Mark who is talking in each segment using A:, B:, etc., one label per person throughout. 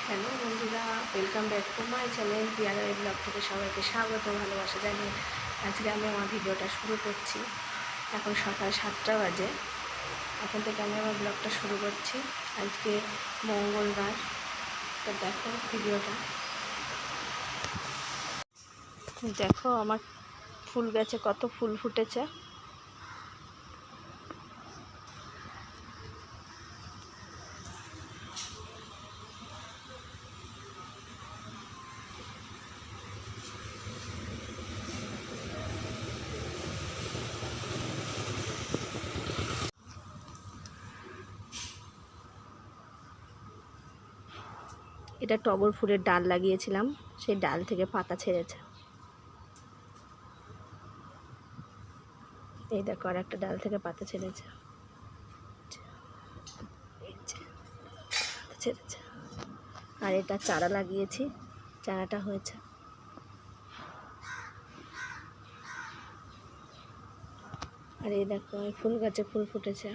A: Hello বন্ধুরা, welcome back to my channel পিয়ারা blog থেকে সবাইকে স্বাগত, ভালোবাসা জানিয়ে আজকে আমি আমার ভিডিওটা শুরু করছি। এখন সকাল 7টা বাজে। এখন থেকে আমি আমার ব্লগটা শুরু করছি। আজকে মঙ্গলবার। তো দেখো ভিডিওটা, দেখো আমার ফুল গাছে কত ফুল ফুটেছে। এটা টগর ফুলের ডাল লাগিয়েছিলাম, সেই ডাল থেকে পাতা ছেড়েছে। এই দেখো আর একটা ডাল থেকে পাতা ছেড়েছে, ছেড়েছে। আর এটা চারা লাগিয়েছি, চারাটা হয়েছে। আর এই দেখো ফুল গাছে ফুল ফুটেছে।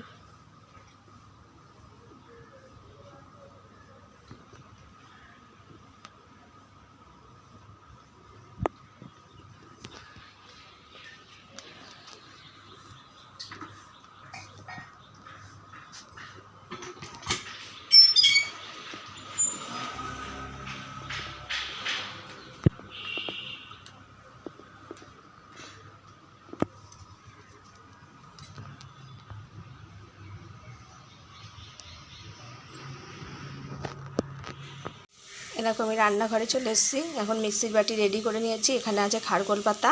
A: এরকম আমি রান্নাঘরে চলে এসেছি। এখন মিক্সির বাটি রেডি করে নিয়েছি। এখানে আছে খারকোল পাতা,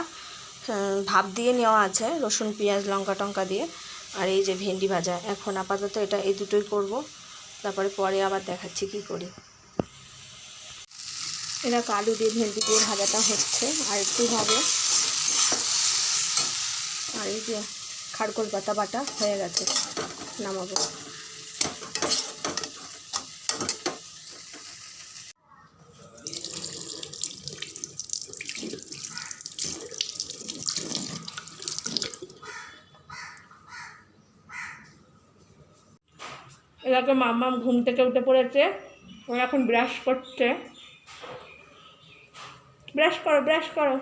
A: ভাপ দিয়ে নেওয়া আছে, রসুন পেঁয়াজ লঙ্কা টঙ্কা দিয়ে। আর এই যে ভেন্ডি ভাজা। এখন আপাতত এই দুটোই করব, তারপরে পরে আবার দেখাচ্ছি কি করি। এরকম আলু দিয়ে ভেন্ডি দিয়ে ভাজাটা হচ্ছে, আর একটু হবে। আর এই যে খারকোল পাতা বাটা হয়ে গেছে, নামাবো। এরকম মাম্মাম ঘুম থেকে উঠে পড়েছে, ও এখন ব্রাশ করছে। ব্রাশ করো, ব্রাশ করো।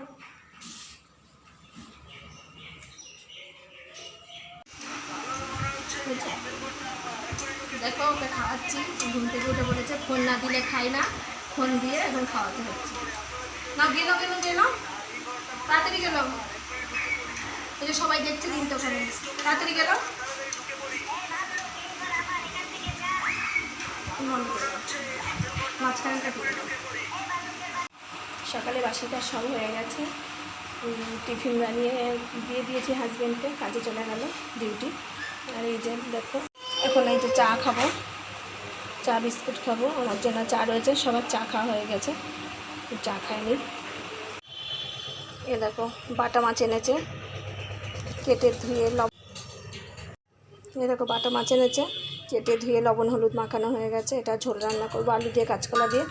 A: দেখো ওকে খাওয়াচ্ছি, ঘুম থেকে উঠে পড়েছে। ফোন না দিলে খাই না, ফোন দিয়ে এখন খাওয়াতে হচ্ছে। না গেলো গেলো গেলো, তাড়াতাড়ি গেলো। ওই যে সবাই দেখছে দিন তো, ওখানে তাড়াতাড়ি গেলো। মাঝখানটা সকালে বাসি কাজ সব হয়ে গেছে। টিফিন বানিয়ে দিয়ে দিয়েছি হাজব্যান্ডকে, কাজে চলে গেল ডিউটি। আর এই যে দেখো এখন এই যে চা খাবো, চা বিস্কুট খাবো। আমার জন্য চা রয়েছে, সবার চা খাওয়া হয়ে গেছে, চা খায়নি। এ দেখো বাটা মাছ এনেছে, কেটে ধুয়ে দেখো বাটা মাছ এনেছে, কেটে ধুয়ে লবণ হলুদ মাখানো হয়ে গেছে। এটা ঝোল রান্না করবো আলু দিয়ে কাঁচকলা দিয়ে।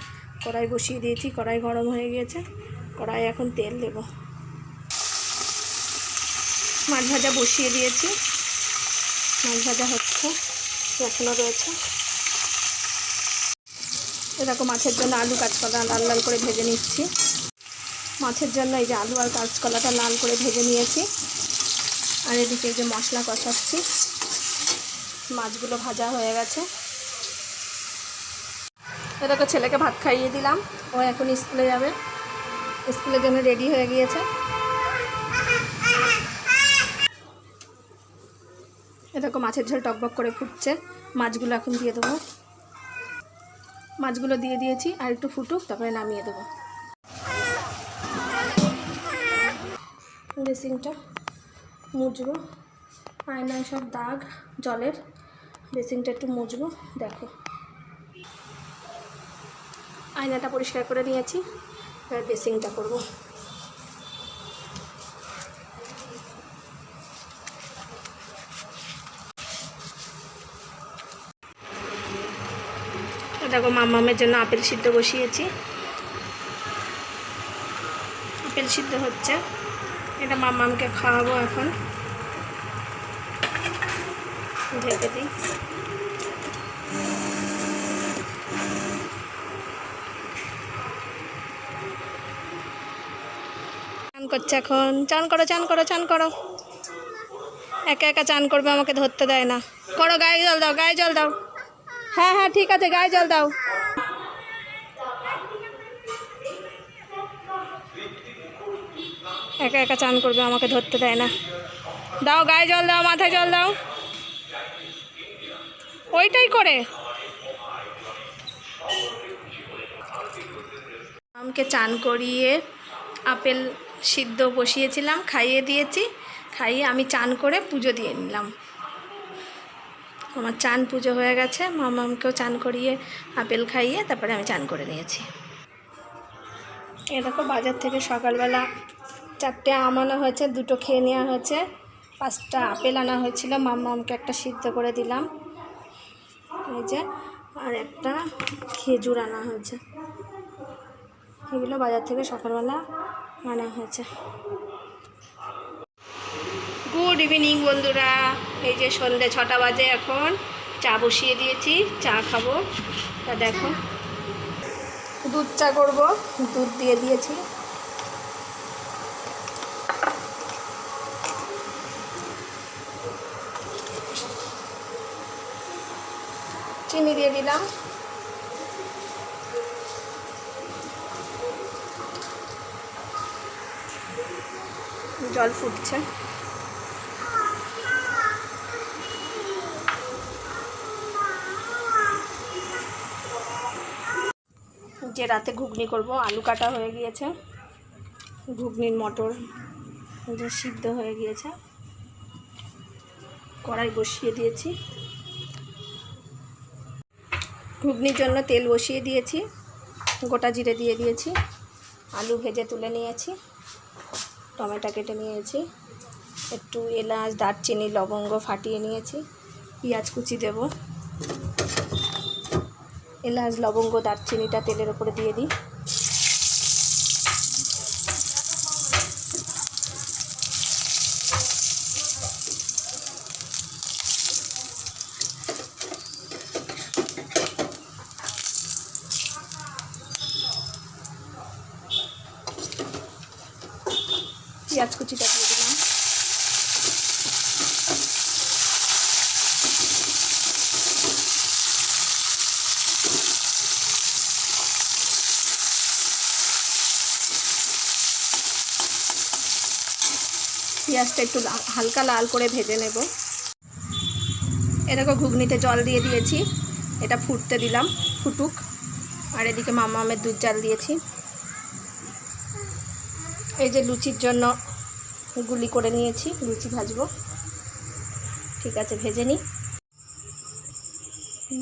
A: কড়াই বসিয়ে দিয়েছি, কড়াই গরম হয়ে গিয়েছে। কড়াই এখন তেল দেবো। মাছ ভাজা বসিয়ে দিয়েছি, মাছ ভাজা হচ্ছে, এখনও রয়েছে। এরকম মাছের জন্য আলু কাঁচকলা লাল লাল করে ভেজে নিচ্ছি। মাছের জন্য এই যে আলু আর কাঁচকলাটা লাল করে ভেজে নিয়েছি। আর এদিকে এই যে মশলা কষাচ্ছি, মাছগুলো ভাজা হয়ে গেছে। এটাকে ছেলেকে ভাত খাইয়ে দিলাম, ও এখন স্কুলে যাবে, স্কুলের জন্য রেডি হয়ে গিয়েছে। এরকম মাছের ঝোল টকবক করে ফুটছে, মাছগুলো এখন দিয়ে দেবো। মাছগুলো দিয়ে দিয়েছি, আর একটু ফুটুক, তারপরে নামিয়ে দেবো। বেসিনটা মুছবো, আয়নায় সব দাগ জলের, বেসিনটা একটু মুছবো। দেখো আয়নাটা পরিষ্কার করে নিয়েছি, এবার বেসিনটা করবো। দেখো মাম্মামের জন্য আপেল সিদ্ধ বসিয়েছি, আপেল সিদ্ধ হচ্ছে। এটা মাম্মামকে খাওয়াবো এখন, ঢেকে দিই। করছে এখন। চান করো, চান করো, চান করো। একা একা চান করবে, আমাকে ধরতে দেয় না। করো, গায়ে জল দাও, গায়ে জল দাও। হ্যাঁ হ্যাঁ ঠিক আছে, গায়ে জল দাও। একা একা চান করবে, আমাকে ধরতে দেয় না। দাও, গায়ে জল দাও, মাথায় জল দাও। ওইটাই করে। আমাকে চান করিয়ে আপেল সিদ্ধ বসিয়েছিলাম, খাইয়ে দিয়েছি। খাইয়ে আমি চান করে পুজো দিয়ে নিলাম। আমার চান পুজো হয়ে গেছে। মামামকেও চান করিয়ে আপেল খাইয়ে তারপরে আমি চান করে নিয়েছি। এ দেখো, বাজার থেকে সকালবেলা 4টে আম আনা হয়েছে, 2টো খেয়ে নেওয়া হয়েছে। 5টা আপেল আনা হয়েছিল, মামামকে একটা সিদ্ধ করে দিলাম। এই যে, আর একটা খেজুর আনা হয়েছে। এগুলো বাজার থেকে সকালবেলা আনা হয়েছে। গুড ইভিনিং বন্ধুরা। এই যে সন্ধ্যে 6টা বাজে, এখন চা বসিয়ে দিয়েছি, চা খাবো। তা দেখো, দুধ চা করব, দুধ দিয়ে দিয়েছি। চিনি দিয়ে দিলাম। জল ফুটছে। যে রাতে ঘুগনি করব, আলু কাটা হয়ে গিয়েছে। ঘুগনির মটর যে সিদ্ধ হয়ে গিয়েছে। কড়াই বসিয়ে দিয়েছি। ঘুগনির জন্য তেল বসিয়ে দিয়েছি, গোটা জিরে দিয়ে দিয়েছি। আলু ভেজে তুলে নিয়েছি, টমেটো কেটে নিয়েছি, একটু এলাচ, দারচিনি, লবঙ্গ ফাটিয়ে নিয়েছি। পেঁয়াজ কুচি দেব। এলাচ, লবঙ্গ, দারচিনিটা তেলের ওপরে দিয়ে দিই। পেঁয়াজ কুচিটা দিয়ে দিলাম। পেঁয়াজটা একটু হালকা লাল করে ভেজে নেব। এরকম ঘুগনিতে জল দিয়ে দিয়েছি, এটা ফুটতে দিলাম, ফুটুক। আর এদিকে মামামের দুধ জাল দিয়েছি। এই যে লুচির জন্য গুলি করে নিয়েছি, লুচি ভাজবো। ঠিক আছে, ভেজে নিই।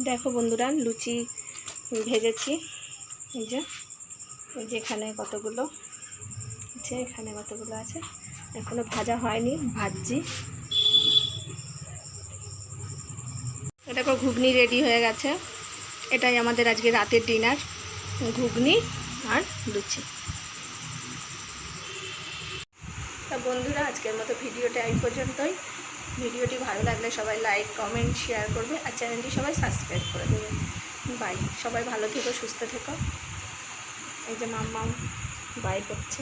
A: দেখো বন্ধুরা, লুচি ভেজেছি। এই যে এখানে কতগুলো আছে, এখানে কতগুলো আছে, এখনো ভাজা হয়নি, ভাজছি। দেখো, ঘুগনি রেডি হয়ে গেছে। এটাই আমাদের আজকে রাতের ডিনার, ঘুগনি আর লুচি। তা বন্ধুরা, আজকের মতো ভিডিওটা এই পর্যন্তই। ভিডিওটি ভালো লাগলে সবাই লাইক, কমেন্ট, শেয়ার করবে, আর চ্যানেলটি সবাই সাবস্ক্রাইব করে দেবে। বাই। সবাই ভালো থেকো, সুস্থ থেকো। এই যে মাম্মাম বাই করছে।